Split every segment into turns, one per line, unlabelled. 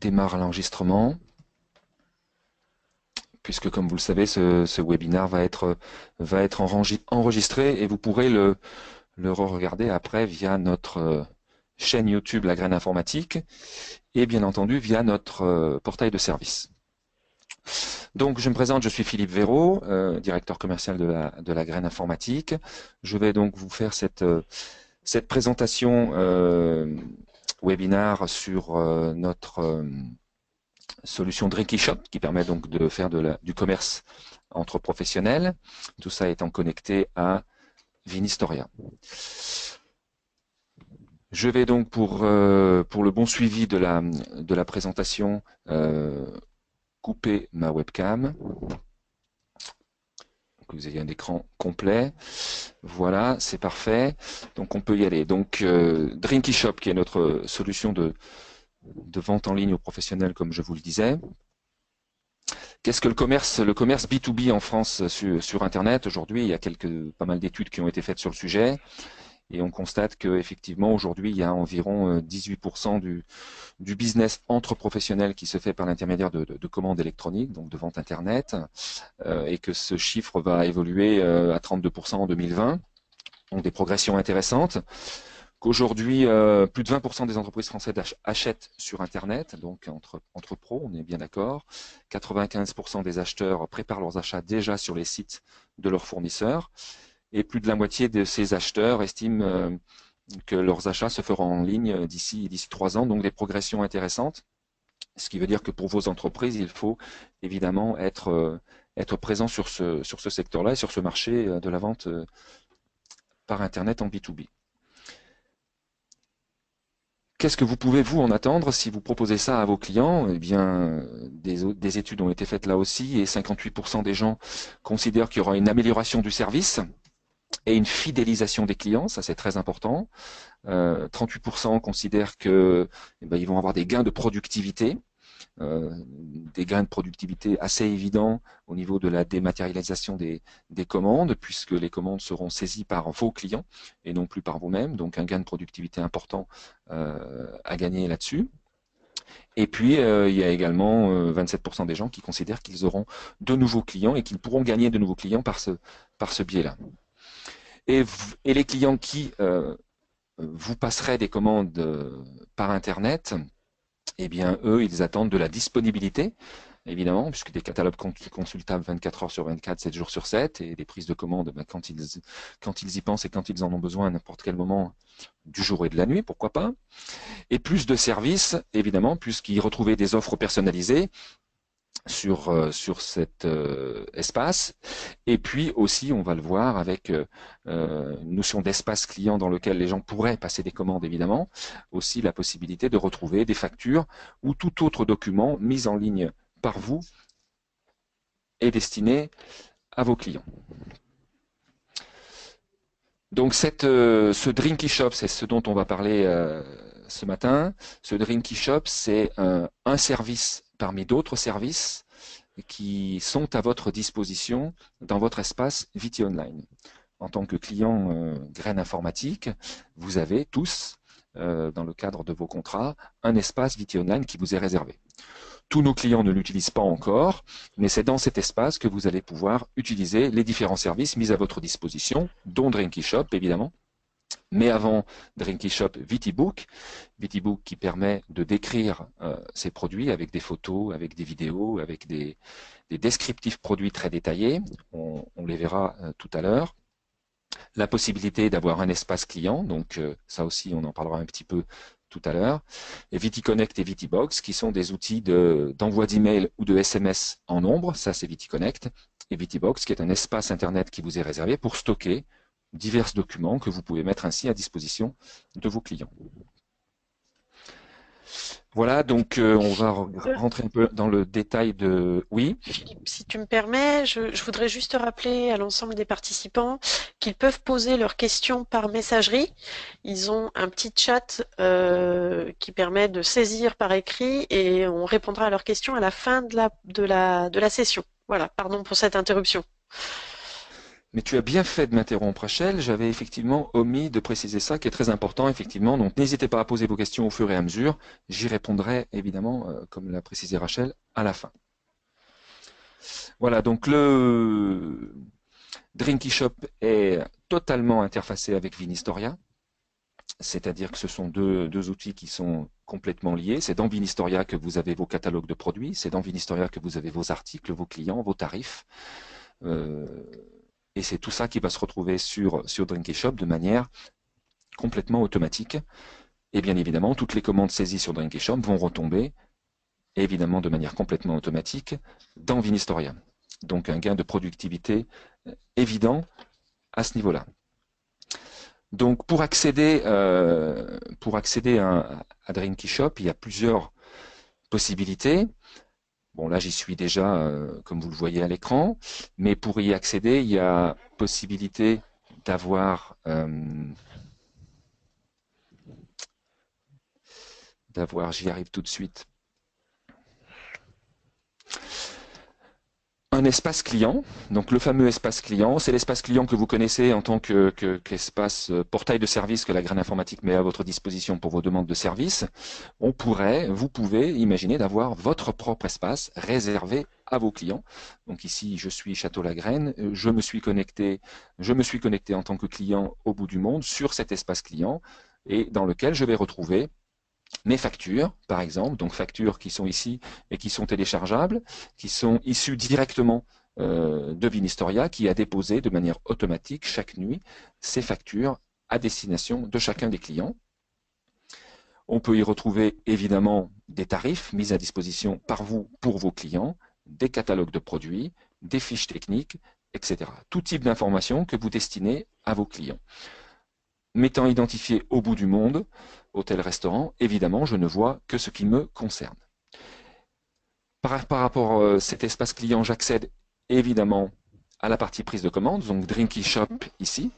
démarre l'enregistrement, puisque comme vous le savez, ce webinaire va être enregistré et vous pourrez le re-regarder après via notre chaîne YouTube La Graine Informatique et bien entendu via notre portail de service. Donc je me présente, je suis Philippe Véraud, directeur commercial de la Graine Informatique. Je vais donc vous faire cette présentation webinaire sur notre solution Drinky Shop qui permet donc de faire du commerce entre professionnels, tout ça étant connecté à Vinistoria. Je vais donc pour le bon suivi de la présentation couper ma webcam, que vous ayez un écran complet. Voilà, c'est parfait. Donc on peut y aller. Donc Drinky Shop qui est notre solution de vente en ligne aux professionnels, comme je vous le disais. Qu'est-ce que le commerce B2B en France sur Internet? Aujourd'hui, il y a pas mal d'études qui ont été faites sur le sujet et on constate qu'effectivement, aujourd'hui, il y a environ 18% du business entre professionnels qui se fait par l'intermédiaire de commandes électroniques, donc de vente Internet, et que ce chiffre va évoluer à 32% en 2020, donc des progressions intéressantes. Qu'aujourd'hui, plus de 20% des entreprises françaises achètent sur Internet, donc entre pros, on est bien d'accord. 95% des acheteurs préparent leurs achats déjà sur les sites de leurs fournisseurs. Et plus de la moitié de ces acheteurs estiment que leurs achats se feront en ligne d'ici 3 ans, donc des progressions intéressantes. Ce qui veut dire que pour vos entreprises, il faut évidemment être présent sur ce secteur-là et sur ce marché de la vente par Internet en B2B. Qu'est-ce que vous pouvez vous en attendre si vous proposez ça à vos clients? Eh bien, des études ont été faites là aussi et 58% des gens considèrent qu'il y aura une amélioration du service et une fidélisation des clients, ça c'est très important. 38% considèrent que ils vont avoir des gains de productivité. Des gains de productivité assez évidents au niveau de la dématérialisation des commandes, puisque les commandes seront saisies par vos clients et non plus par vous-même, donc un gain de productivité important à gagner là-dessus. Et puis, il y a également 27% des gens qui considèrent qu'ils auront de nouveaux clients et qu'ils pourront gagner de nouveaux clients par ce biais-là. Et les clients qui vous passeraient des commandes par Internet, eh bien, eux, ils attendent de la disponibilité, évidemment, puisque des catalogues consultables 24 heures sur 24, 7 jours sur 7, et des prises de commandes quand ils y pensent et quand ils en ont besoin à n'importe quel moment du jour et de la nuit, pourquoi pas. Et plus de services, évidemment, puisqu'ils retrouvaient des offres personnalisées sur cet espace. Et puis aussi, on va le voir avec une notion d'espace client dans lequel les gens pourraient passer des commandes, évidemment. Aussi la possibilité de retrouver des factures ou tout autre document mis en ligne par vous et destiné à vos clients. Donc ce Drinky Shop, c'est ce dont on va parler ce matin. Ce Drinky Shop, c'est un service parmi d'autres services qui sont à votre disposition dans votre espace Viti Online. En tant que client Graine Informatique, vous avez tous, dans le cadre de vos contrats, un espace Viti Online qui vous est réservé. Tous nos clients ne l'utilisent pas encore, mais c'est dans cet espace que vous allez pouvoir utiliser les différents services mis à votre disposition, dont Drinky Shop, évidemment. Mais avant Drinky Shop, VitiBook qui permet de décrire ces produits avec des photos, avec des vidéos, avec des descriptifs produits très détaillés. On les verra tout à l'heure. La possibilité d'avoir un espace client, donc ça aussi on en parlera un petit peu tout à l'heure. Et VitiConnect et VitiBox qui sont des outils d'envoi d'email ou de SMS en nombre, ça c'est VitiConnect. Et VitiBox qui est un espace internet qui vous est réservé pour stocker divers documents que vous pouvez mettre ainsi à disposition de vos clients. Voilà, donc on va rentrer un peu dans le détail de... Oui.
Philippe, si tu me permets, je voudrais juste rappeler à l'ensemble des participants qu'ils peuvent poser leurs questions par messagerie. Ils ont un petit chat qui permet de saisir par écrit et on répondra à leurs questions à la fin de la session. Voilà, pardon pour cette interruption.
Mais tu as bien fait de m'interrompre, Rachel. J'avais effectivement omis de préciser ça, qui est très important, effectivement. Donc, n'hésitez pas à poser vos questions au fur et à mesure. J'y répondrai, évidemment, comme l'a précisé Rachel, à la fin. Voilà, donc le Drinky Shop est totalement interfacé avec Vinistoria. C'est-à-dire que ce sont deux outils qui sont complètement liés. C'est dans Vinistoria que vous avez vos catalogues de produits. C'est dans Vinistoria que vous avez vos articles, vos clients, vos tarifs. Euh, et c'est tout ça qui va se retrouver sur Drinky Shop de manière complètement automatique. Et bien évidemment, toutes les commandes saisies sur Drinky Shop vont retomber, évidemment de manière complètement automatique, dans Vinistoria. Donc un gain de productivité évident à ce niveau-là. Donc pour accéder à Drinky Shop, il y a plusieurs possibilités. Bon là j'y suis déjà, comme vous le voyez à l'écran, mais pour y accéder, il y a possibilité d'avoir j'y arrive tout de suite, un espace client. Donc le fameux espace client, c'est l'espace client que vous connaissez en tant qu'espace portail de service que la Graine Informatique met à votre disposition pour vos demandes de service. Vous pouvez imaginer d'avoir votre propre espace réservé à vos clients. Donc ici, je suis Château-la-Graine, je me suis connecté en tant que client au bout du monde sur cet espace client et dans lequel je vais retrouver mes factures, par exemple, donc factures qui sont ici et qui sont téléchargeables, qui sont issues directement de Vinistoria, qui a déposé de manière automatique chaque nuit ces factures à destination de chacun des clients. On peut y retrouver évidemment des tarifs mis à disposition par vous pour vos clients, des catalogues de produits, des fiches techniques, etc. Tout type d'informations que vous destinez à vos clients. M'étant identifié au bout du monde, hôtel-restaurant, évidemment, je ne vois que ce qui me concerne. Par rapport à cet espace client, j'accède évidemment à la partie prise de commande, donc Drinky Shop ici,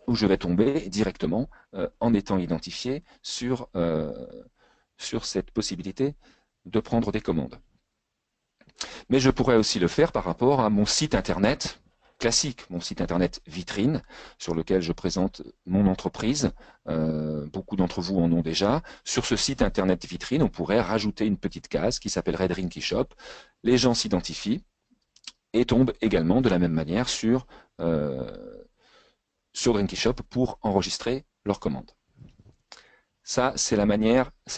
où je vais tomber directement en étant identifié sur cette possibilité de prendre des commandes. Mais je pourrais aussi le faire par rapport à mon site internet classique, mon site internet vitrine, sur lequel je présente mon entreprise. Beaucoup d'entre vous en ont déjà. Sur ce site internet vitrine, on pourrait rajouter une petite case qui s'appellerait Drinky Shop. Les gens s'identifient et tombent également de la même manière sur Drinky Shop pour enregistrer leur commande. Ça, c'est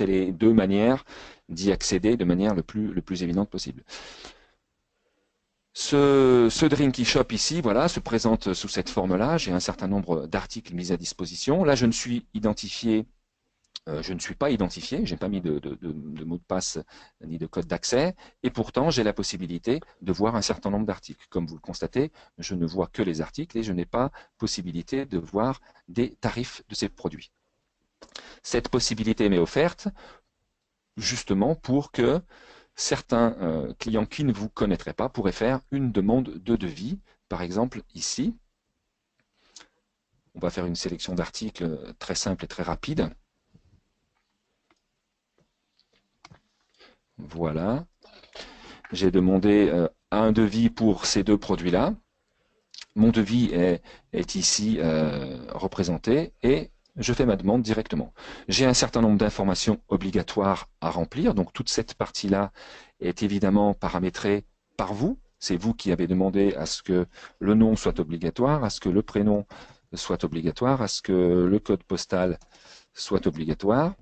les deux manières d'y accéder de manière le plus évidente possible. Ce Drinky Shop ici, voilà, se présente sous cette forme-là. J'ai un certain nombre d'articles mis à disposition. Là, je ne suis pas identifié, je n'ai pas mis de mot de passe ni de code d'accès, et pourtant j'ai la possibilité de voir un certain nombre d'articles. Comme vous le constatez, je ne vois que les articles et je n'ai pas possibilité de voir des tarifs de ces produits. Cette possibilité m'est offerte justement pour que certains clients qui ne vous connaîtraient pas pourraient faire une demande de devis. Par exemple, ici, on va faire une sélection d'articles très simple et très rapide. Voilà. J'ai demandé un devis pour ces deux produits-là. Mon devis est ici représenté et je fais ma demande directement. J'ai un certain nombre d'informations obligatoires à remplir, donc toute cette partie-là est évidemment paramétrée par vous. C'est vous qui avez demandé à ce que le nom soit obligatoire, à ce que le prénom soit obligatoire, à ce que le code postal soit obligatoire,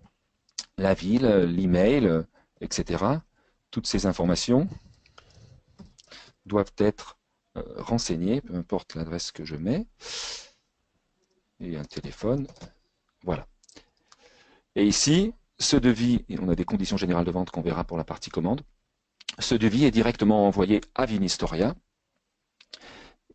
la ville, l'email, etc. Toutes ces informations doivent être renseignées, peu importe l'adresse que je mets, et un téléphone. Voilà. Et ici, ce devis, et on a des conditions générales de vente qu'on verra pour la partie commande, ce devis est directement envoyé à Vinistoria,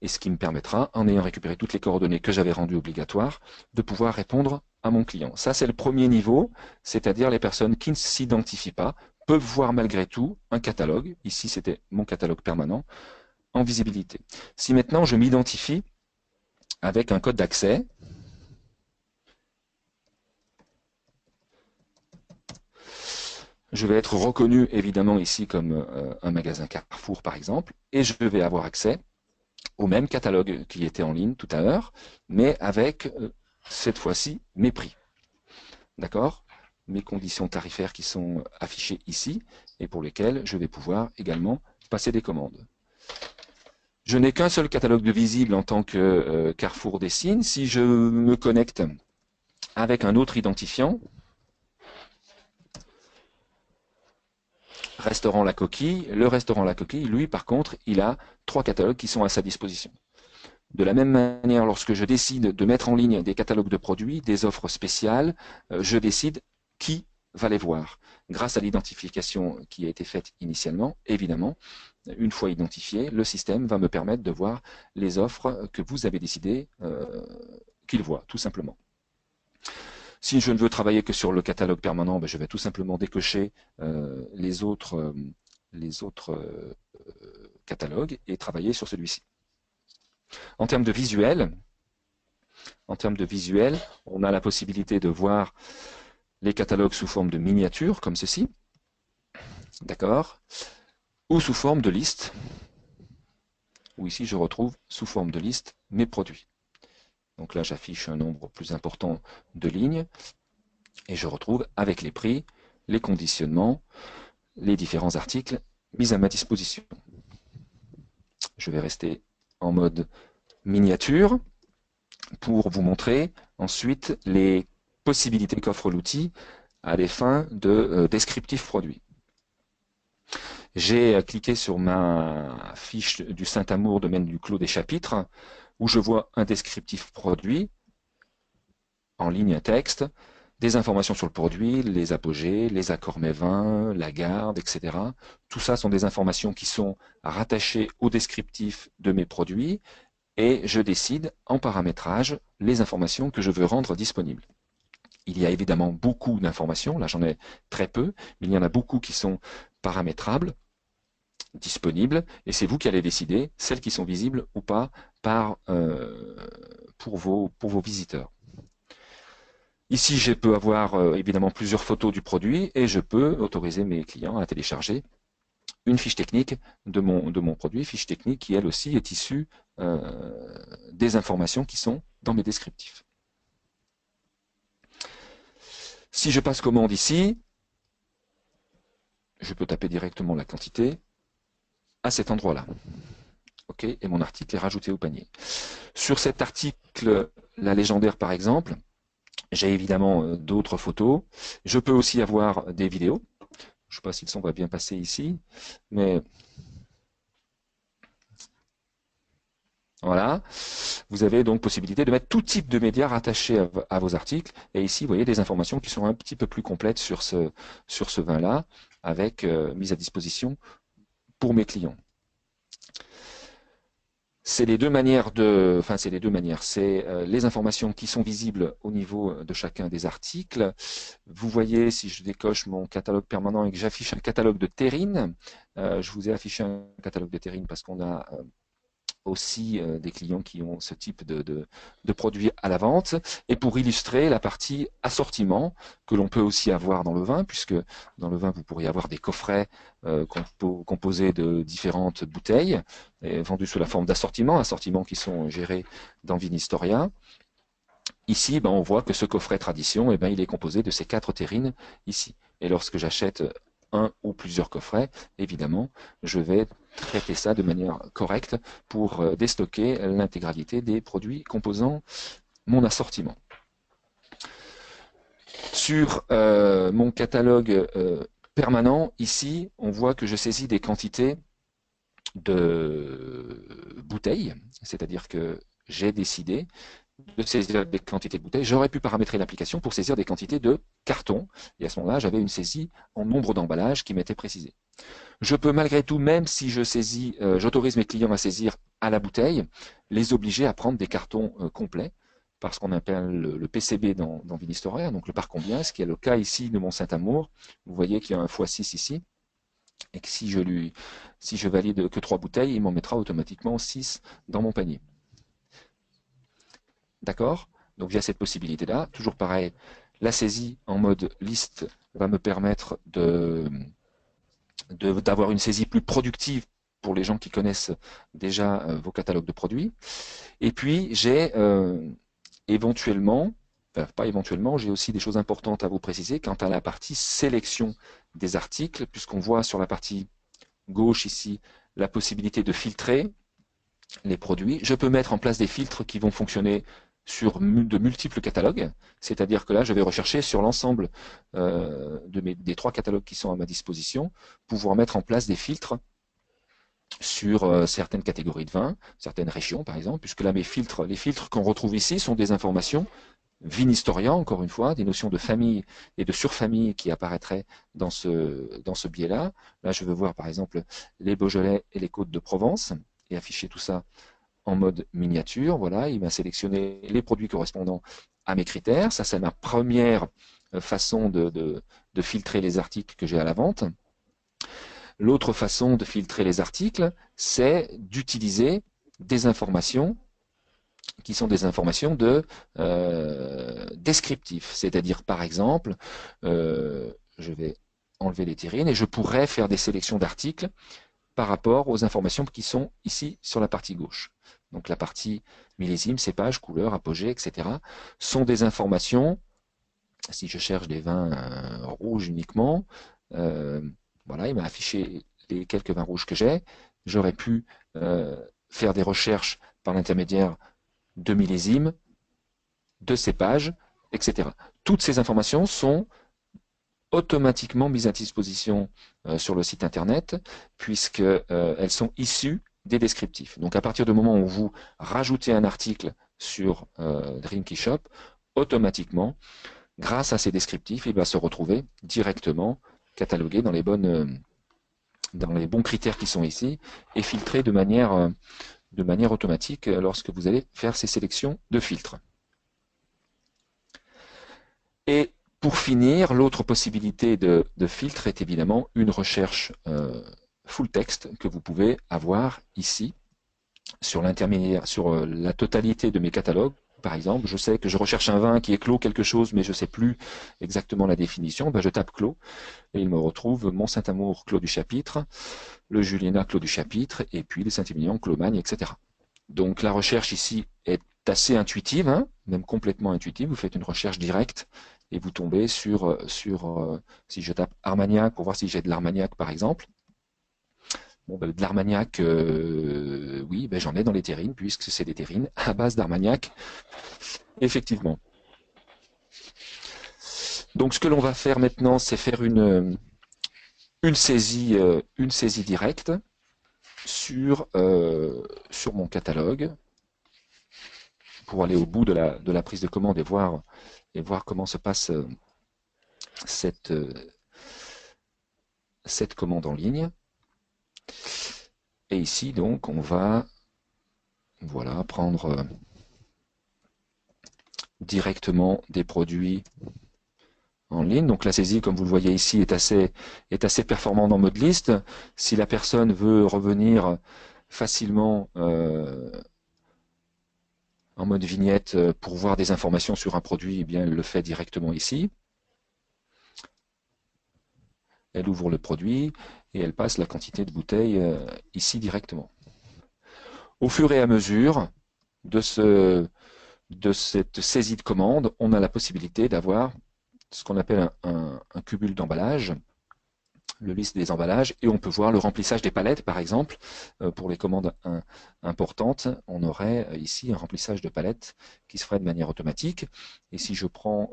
et ce qui me permettra, en ayant récupéré toutes les coordonnées que j'avais rendues obligatoires, de pouvoir répondre à mon client. Ça, c'est le premier niveau, c'est-à-dire les personnes qui ne s'identifient pas peuvent voir malgré tout un catalogue. Ici, c'était mon catalogue permanent, en visibilité. Si maintenant je m'identifie avec un code d'accès, je vais être reconnu évidemment ici comme un magasin Carrefour par exemple, et je vais avoir accès au même catalogue qui était en ligne tout à l'heure, mais avec cette fois-ci mes prix. D'accord? Mes conditions tarifaires qui sont affichées ici et pour lesquelles je vais pouvoir également passer des commandes. Je n'ai qu'un seul catalogue de visible en tant que Carrefour Dessine. Si je me connecte avec un autre identifiant, Restaurant La Coquille, le Restaurant La Coquille, lui par contre, il a 3 catalogues qui sont à sa disposition. De la même manière, lorsque je décide de mettre en ligne des catalogues de produits, des offres spéciales, je décide qui va les voir. Grâce à l'identification qui a été faite initialement, évidemment, une fois identifié, le système va me permettre de voir les offres que vous avez décidé qu'il voit, tout simplement. Si je ne veux travailler que sur le catalogue permanent, je vais tout simplement décocher les autres catalogues et travailler sur celui-ci. En termes de visuel, on a la possibilité de voir les catalogues sous forme de miniatures, comme ceci, d'accord, ou sous forme de liste, où ici je retrouve sous forme de liste mes produits. Donc là, j'affiche un nombre plus important de lignes et je retrouve avec les prix, les conditionnements, les différents articles mis à ma disposition. Je vais rester en mode miniature pour vous montrer ensuite les possibilités qu'offre l'outil à des fins de descriptif produit. J'ai cliqué sur ma fiche du Saint-Amour, domaine du Clos des Chapitres, où je vois un descriptif produit, en ligne texte, des informations sur le produit, les apogées, les accords mets-vins, la garde, etc. Tout ça sont des informations qui sont rattachées au descriptif de mes produits et je décide en paramétrage les informations que je veux rendre disponibles. Il y a évidemment beaucoup d'informations, là j'en ai très peu, mais il y en a beaucoup qui sont paramétrables, disponibles, et c'est vous qui allez décider celles qui sont visibles ou pas pour vos visiteurs. Ici, je peux avoir évidemment plusieurs photos du produit et je peux autoriser mes clients à télécharger une fiche technique de mon produit, fiche technique qui elle aussi est issue des informations qui sont dans mes descriptifs. Si je passe commande ici, je peux taper directement la quantité à cet endroit-là. OK, et mon article est rajouté au panier. Sur cet article, la légendaire par exemple, j'ai évidemment d'autres photos. Je peux aussi avoir des vidéos. Je ne sais pas si le son va bien passer ici, mais voilà. Vous avez donc possibilité de mettre tout type de médias rattachés à vos articles. Et ici, vous voyez des informations qui sont un petit peu plus complètes sur ce vin-là, avec mise à disposition pour mes clients. C'est les deux manières c'est les informations qui sont visibles au niveau de chacun des articles. Vous voyez, si je décoche mon catalogue permanent et que j'affiche un catalogue de terrine, je vous ai affiché un catalogue de terrine parce qu'on a aussi des clients qui ont ce type de produits à la vente. Et pour illustrer la partie assortiment que l'on peut aussi avoir dans le vin, puisque dans le vin, vous pourriez avoir des coffrets composés de différentes bouteilles, vendus sous la forme d'assortiments qui sont gérés dans Vinistoria. Ici, on voit que ce coffret tradition, il est composé de ces 4 terrines ici. Et lorsque j'achète un ou plusieurs coffrets, évidemment, je vais traiter ça de manière correcte pour déstocker l'intégralité des produits composant mon assortiment. Sur mon catalogue permanent, ici, on voit que je saisis des quantités de bouteilles, c'est-à-dire que j'ai décidé de saisir des quantités de bouteilles. J'aurais pu paramétrer l'application pour saisir des quantités de cartons. Et à ce moment-là, j'avais une saisie en nombre d'emballages qui m'était précisée. Je peux malgré tout, même si j'autorise mes clients à saisir à la bouteille, les obliger à prendre des cartons complets, parce qu'on appelle le PCB dans Vinistoria, donc le par combien, ce qui est le cas ici de mon Saint-Amour. Vous voyez qu'il y a un x6 ici, et que si je valide que 3 bouteilles, il m'en mettra automatiquement 6 dans mon panier. D'accord? Donc il y a cette possibilité-là. Toujours pareil, la saisie en mode liste va me permettre d'avoir une saisie plus productive pour les gens qui connaissent déjà vos catalogues de produits. Et puis, j'ai éventuellement, enfin, pas éventuellement, j'ai aussi des choses importantes à vous préciser quant à la partie sélection des articles, puisqu'on voit sur la partie gauche ici la possibilité de filtrer les produits. Je peux mettre en place des filtres qui vont fonctionner sur de multiples catalogues, c'est-à-dire que là, je vais rechercher sur l'ensemble des 3 catalogues qui sont à ma disposition, pouvoir mettre en place des filtres sur certaines catégories de vins, certaines régions par exemple, puisque là, les filtres qu'on retrouve ici sont des informations Vinistoria, encore une fois, des notions de famille et de surfamille qui apparaîtraient dans ce biais-là. Là, je veux voir par exemple les Beaujolais et les Côtes de Provence et afficher tout ça en mode miniature. Voilà, il m'a sélectionné les produits correspondant à mes critères. Ça, c'est ma première façon de filtrer les articles que j'ai à la vente. L'autre façon de filtrer les articles, c'est d'utiliser des informations qui sont des informations descriptives. C'est-à-dire, par exemple, je vais enlever les terrines et je pourrais faire des sélections d'articles par rapport aux informations qui sont ici sur la partie gauche. Donc la partie millésime, cépage, couleur, apogée, etc. sont des informations, si je cherche des vins rouges uniquement, voilà, il m'a affiché les quelques vins rouges que j'ai. J'aurais pu faire des recherches par l'intermédiaire de millésimes, de cépage, etc. Toutes ces informations sont automatiquement mises à disposition sur le site internet, puisqu'elles sont issues des descriptifs. Donc à partir du moment où vous rajoutez un article sur Drinky Shop, automatiquement, grâce à ces descriptifs, il va se retrouver directement catalogué dans les bons critères qui sont ici et filtré de manière automatique lorsque vous allez faire ces sélections de filtres. Et pour finir, l'autre possibilité de filtre est évidemment une recherche full text que vous pouvez avoir ici sur la totalité de mes catalogues. Par exemple, je sais que je recherche un vin qui est clos quelque chose, mais je ne sais plus exactement la définition. Ben, je tape clos et il me retrouve Mont Saint-Amour clos du chapitre, le Juliénat clos du chapitre, et puis les Saint-Émilion clos Magne, etc. Donc la recherche ici est assez intuitive, hein, même complètement intuitive. Vous faites une recherche directe et vous tombez sur si je tape Armagnac pour voir si j'ai de l'Armagnac par exemple. Bon, ben, de l'Armagnac, oui, ben, j'en ai dans les terrines, puisque c'est des terrines à base d'Armagnac, effectivement. Donc ce que l'on va faire maintenant, c'est faire une saisie directe sur mon catalogue pour aller au bout de la prise de commande et voir comment se passe cette commande en ligne. Et ici, donc, on va prendre directement des produits en ligne. Donc la saisie, comme vous le voyez ici, est assez performante en mode liste. Si la personne veut revenir facilement en mode vignette pour voir des informations sur un produit, eh bien, elle le fait directement ici. Elle ouvre le produit et elle passe la quantité de bouteilles ici directement. Au fur et à mesure de cette saisie de commande, on a la possibilité d'avoir ce qu'on appelle un cumul d'emballage, le liste des emballages, et on peut voir le remplissage des palettes, par exemple. Pour les commandes importantes, on aurait ici un remplissage de palettes qui se ferait de manière automatique. Et si je prends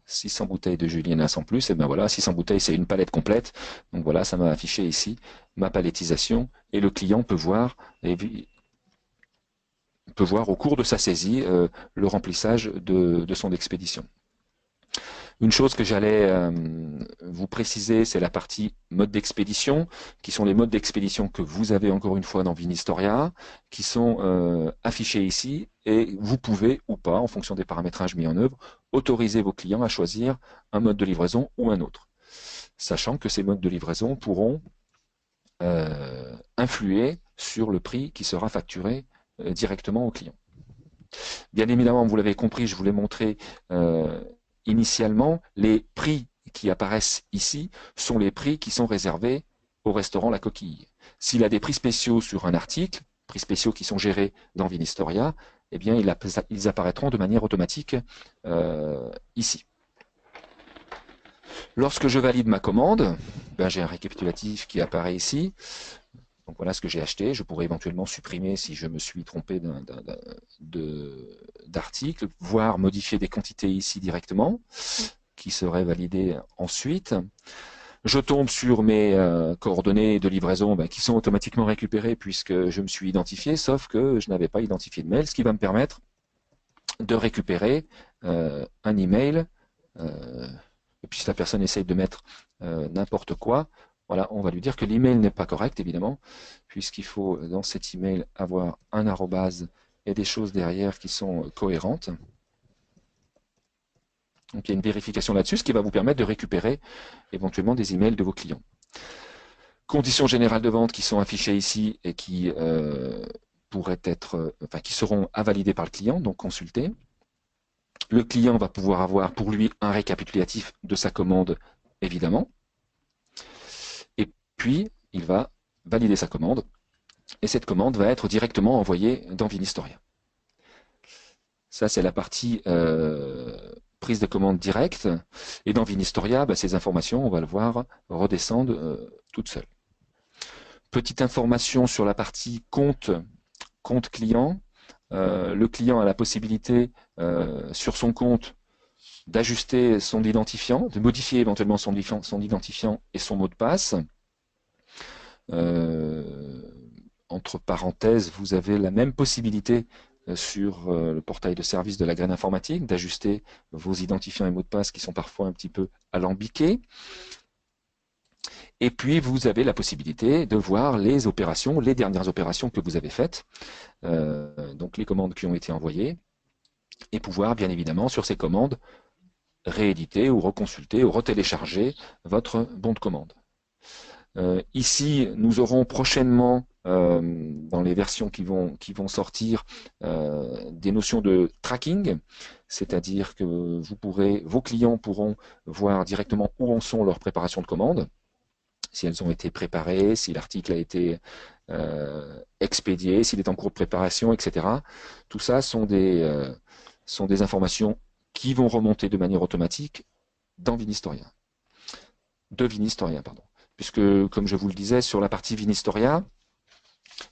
600 bouteilles de Juliénas sans plus, et ben voilà, 600 bouteilles, c'est une palette complète. Donc voilà, ça m'a affiché ici ma palettisation, et le client peut voir au cours de sa saisie le remplissage de son expédition. Une chose que j'allais vous préciser, c'est la partie mode d'expédition, qui sont les modes d'expédition que vous avez encore une fois dans Vinistoria, qui sont affichés ici, et vous pouvez ou pas, en fonction des paramétrages mis en œuvre, autoriser vos clients à choisir un mode de livraison ou un autre, sachant que ces modes de livraison pourront influer sur le prix qui sera facturé directement au client. Bien évidemment, vous l'avez compris, je vous l'ai montré, initialement, les prix qui apparaissent ici sont les prix qui sont réservés au restaurant La Coquille. S'il a des prix spéciaux sur un article, prix spéciaux qui sont gérés dans Vinistoria, eh bien, ils apparaîtront de manière automatique ici. Lorsque je valide ma commande, ben, j'ai un récapitulatif qui apparaît ici. Donc voilà ce que j'ai acheté. Je pourrais éventuellement supprimer si je me suis trompé d'article, voire modifier des quantités ici directement, qui seraient validées ensuite. Je tombe sur mes coordonnées de livraison qui sont automatiquement récupérées puisque je me suis identifié, sauf que je n'avais pas identifié de mail, ce qui va me permettre de récupérer un email. Et puis si la personne essaye de mettre n'importe quoi, voilà, on va lui dire que l'email n'est pas correct, évidemment, puisqu'il faut dans cet email avoir un arrobase et des choses derrière qui sont cohérentes. Donc il y a une vérification là-dessus, ce qui va vous permettre de récupérer éventuellement des emails de vos clients. Conditions générales de vente qui sont affichées ici et qui pourraient être, qui seront à valider par le client, donc consulter. Le client va pouvoir avoir pour lui un récapitulatif de sa commande, évidemment. Et puis, il va valider sa commande. Et cette commande va être directement envoyée dans Vinistoria. Ça, c'est la partie prise de commande directe. Et dans Vinistoria, ces informations, on va le voir, redescendre toutes seules. Petite information sur la partie compte client. Le client a la possibilité sur son compte d'ajuster son identifiant, de modifier éventuellement son identifiant et son mot de passe. Entre parenthèses, vous avez la même possibilité sur le portail de service de la graine informatique d'ajuster vos identifiants et mots de passe qui sont parfois un petit peu alambiqués. Et puis, vous avez la possibilité de voir les opérations, les dernières opérations que vous avez faites, donc les commandes qui ont été envoyées, et pouvoir, bien évidemment, sur ces commandes, rééditer ou reconsulter ou retélécharger votre bon de commande. Ici, nous aurons prochainement, dans les versions qui vont sortir, des notions de tracking, c'est-à-dire que vos clients pourront voir directement où en sont leurs préparations de commandes, si elles ont été préparées, si l'article a été expédié, s'il est en cours de préparation, etc. Tout ça sont des informations qui vont remonter de manière automatique dans Vinistoria. De Vinistoria, pardon. Puisque, comme je vous le disais, sur la partie Vinistoria,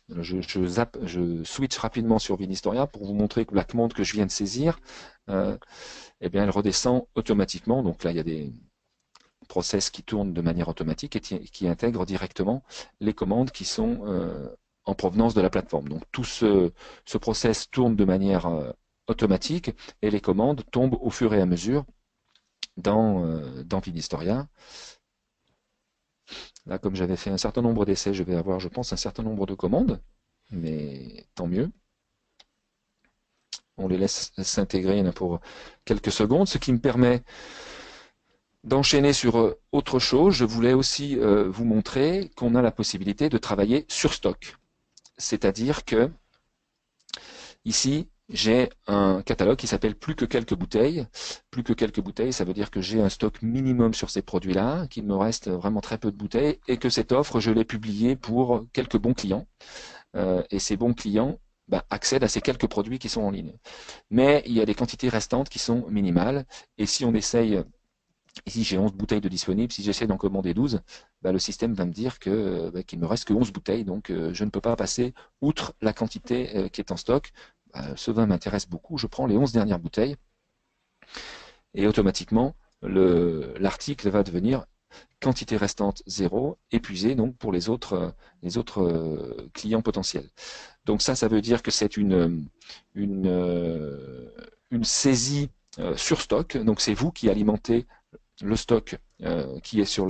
je switch rapidement sur Vinistoria pour vous montrer que la commande que je viens de saisir, eh bien, elle redescend automatiquement. Donc là, il y a des process qui tournent de manière automatique et qui intègrent directement les commandes qui sont en provenance de la plateforme. Donc tout ce process tourne de manière automatique et les commandes tombent au fur et à mesure dans Vinistoria. Là, comme j'avais fait un certain nombre d'essais, je vais avoir, je pense, un certain nombre de commandes, mais tant mieux. On les laisse s'intégrer pour quelques secondes, ce qui me permet d'enchaîner sur autre chose. Je voulais aussi vous montrer qu'on a la possibilité de travailler sur stock. C'est-à-dire que ici, j'ai un catalogue qui s'appelle plus que quelques bouteilles. Plus que quelques bouteilles, ça veut dire que j'ai un stock minimum sur ces produits-là, qu'il me reste vraiment très peu de bouteilles, et que cette offre, je l'ai publiée pour quelques bons clients. Et ces bons clients accèdent à ces quelques produits qui sont en ligne. Mais il y a des quantités restantes qui sont minimales, et si on essaye, ici j'ai 11 bouteilles de disponibles, si j'essaie d'en commander 12, le système va me dire qu'il me reste que 11 bouteilles, donc je ne peux pas passer outre la quantité qui est en stock. Ce vin m'intéresse beaucoup, je prends les 11 dernières bouteilles et automatiquement l'article va devenir quantité restante 0, épuisé donc pour les autres clients potentiels. Donc ça veut dire que c'est une saisie sur stock, donc c'est vous qui alimentez le stock qui est sur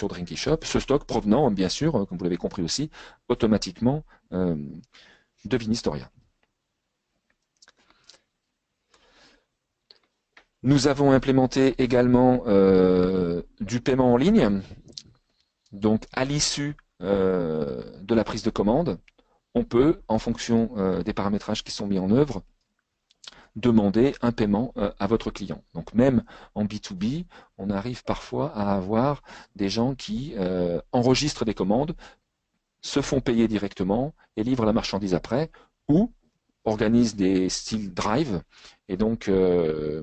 Drinky Shop, ce stock provenant bien sûr, comme vous l'avez compris aussi, automatiquement de Vinistoria. Nous avons implémenté également du paiement en ligne. Donc à l'issue de la prise de commande, on peut, en fonction des paramétrages qui sont mis en œuvre, demander un paiement à votre client. Donc même en B2B, on arrive parfois à avoir des gens qui enregistrent des commandes, se font payer directement et livrent la marchandise après, ou organisent des styles drive et donc eh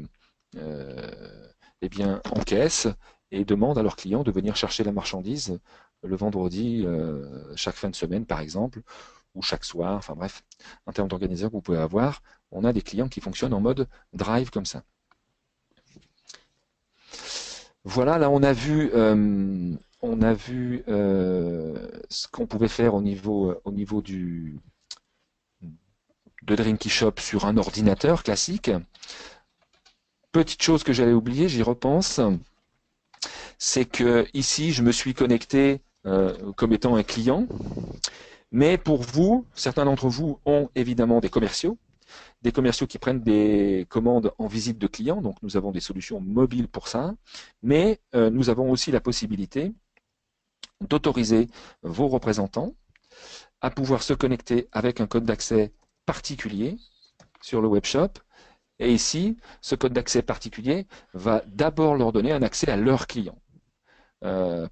bien encaissent et demandent à leurs clients de venir chercher la marchandise le vendredi chaque fin de semaine par exemple, ou chaque soir, enfin bref, en termes d'organisation que vous pouvez avoir, on a des clients qui fonctionnent en mode drive comme ça. Voilà, là on a vu ce qu'on pouvait faire au niveau de Drinky Shop sur un ordinateur classique. Petite chose que j'avais oubliée, j'y repense, c'est que ici je me suis connecté comme étant un client, mais pour vous, certains d'entre vous ont évidemment des commerciaux qui prennent des commandes en visite de clients, donc nous avons des solutions mobiles pour ça, mais nous avons aussi la possibilité d'autoriser vos représentants à pouvoir se connecter avec un code d'accès particulier sur le webshop. Et ici, ce code d'accès particulier va d'abord leur donner un accès à leurs clients.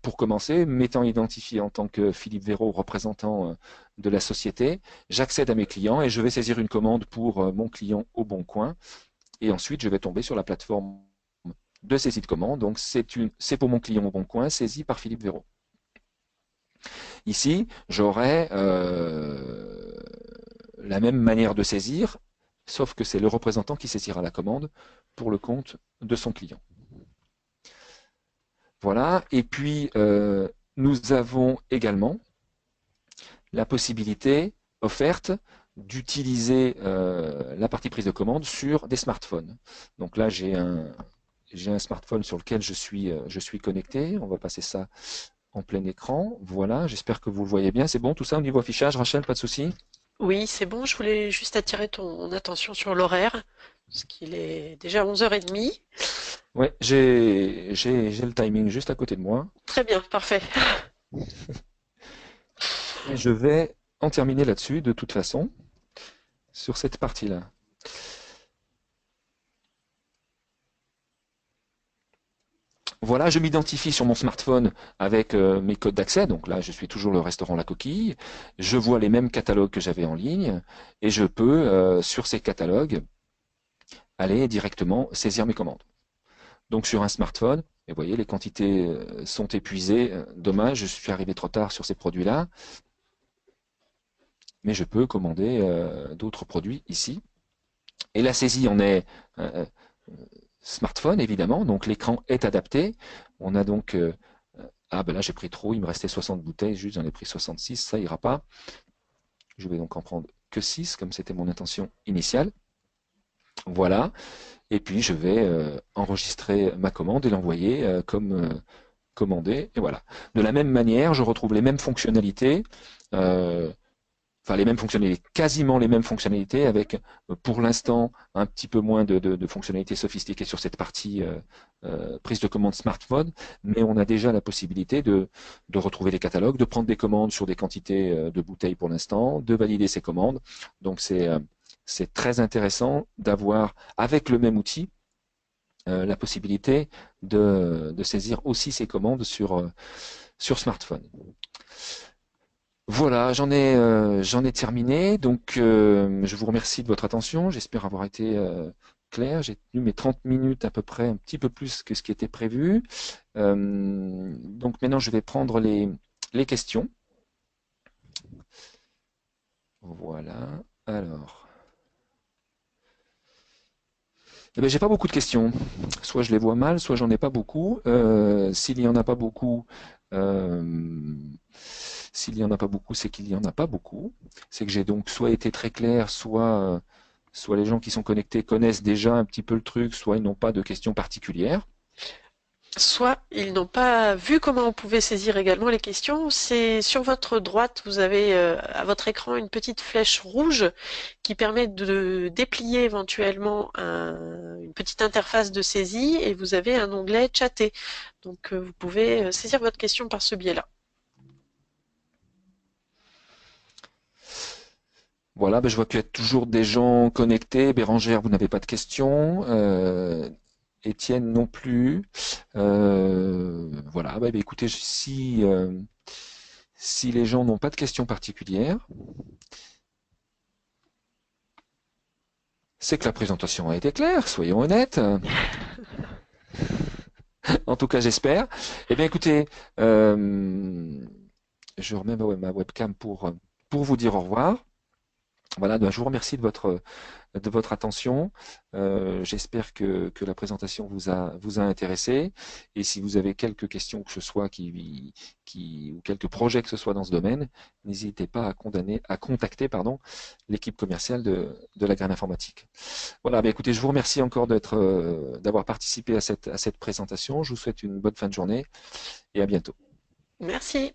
Pour commencer, m'étant identifié en tant que Philippe Véraud, représentant de la société, j'accède à mes clients et je vais saisir une commande pour mon client au Bon Coin. Et ensuite, je vais tomber sur la plateforme de saisie de commande. Donc, c'est pour mon client au Bon Coin, saisi par Philippe Véraud. Ici, j'aurai la même manière de saisir, sauf que c'est le représentant qui saisira la commande pour le compte de son client. Voilà, et puis nous avons également la possibilité offerte d'utiliser la partie prise de commande sur des smartphones. Donc là, j'ai un smartphone sur lequel je suis connecté. On va passer ça en plein écran. Voilà, j'espère que vous le voyez bien. C'est bon tout ça au niveau affichage, Rachel, pas de souci?
Oui, c'est bon, je voulais juste attirer ton attention sur l'horaire, parce qu'il est déjà 11h30.
Ouais, j'ai le timing juste à côté de moi.
Très bien, parfait.
Et je vais en terminer là-dessus de toute façon, sur cette partie-là. Voilà, je m'identifie sur mon smartphone avec mes codes d'accès. Donc là, je suis toujours le restaurant La Coquille. Je vois les mêmes catalogues que j'avais en ligne et je peux, sur ces catalogues, aller directement saisir mes commandes. Donc sur un smartphone, et vous voyez, les quantités sont épuisées. Dommage, je suis arrivé trop tard sur ces produits-là. Mais je peux commander d'autres produits ici. Et la saisie en est smartphone, évidemment. Donc l'écran est adapté. On a donc ah ben là j'ai pris trop, il me restait 60 bouteilles, juste j'en ai pris 66, ça ira pas. Je vais donc en prendre que 6, comme c'était mon intention initiale. Voilà. Et puis je vais enregistrer ma commande et l'envoyer comme commandé. Et voilà. De la même manière, je retrouve les mêmes fonctionnalités. Enfin les mêmes fonctionnalités, quasiment les mêmes fonctionnalités, avec pour l'instant un petit peu moins de fonctionnalités sophistiquées sur cette partie prise de commande smartphone, mais on a déjà la possibilité de retrouver les catalogues, de prendre des commandes sur des quantités de bouteilles pour l'instant, de valider ces commandes. Donc c'est très intéressant d'avoir avec le même outil la possibilité de saisir aussi ces commandes sur smartphone. Voilà, j'en ai terminé. Donc, je vous remercie de votre attention. J'espère avoir été clair. J'ai tenu mes 30 minutes à peu près, un petit peu plus que ce qui était prévu. Donc maintenant, je vais prendre les questions. Voilà. Alors, eh ben, j'ai pas beaucoup de questions. Soit je les vois mal, soit j'en ai pas beaucoup. S'il y en a pas beaucoup, euh, s'il y en a pas beaucoup, c'est qu'il y en a pas beaucoup. C'est que j'ai donc soit été très clair, soit les gens qui sont connectés connaissent déjà un petit peu le truc, soit ils n'ont pas de questions particulières.
Soit ils n'ont pas vu comment on pouvait saisir également les questions. C'est sur votre droite, vous avez à votre écran une petite flèche rouge qui permet de déplier éventuellement une petite interface de saisie et vous avez un onglet chatter. Donc vous pouvez saisir votre question par ce biais-là.
Voilà, ben, je vois qu'il y a toujours des gens connectés. Bérangère, vous n'avez pas de questions. Étienne non plus. Voilà, ben, écoutez, si les gens n'ont pas de questions particulières, c'est que la présentation a été claire, soyons honnêtes. En tout cas, j'espère. Eh bien, écoutez, je remets ma webcam pour vous dire au revoir. Voilà, ben, je vous remercie de votre attention. J'espère que la présentation vous a intéressé. Et si vous avez quelques questions que ce soit ou quelques projets que ce soit dans ce domaine, n'hésitez pas à contacter l'équipe commerciale de la Graine Informatique. Voilà, ben écoutez, je vous remercie encore d'avoir participé à cette présentation. Je vous souhaite une bonne fin de journée et à bientôt.
Merci.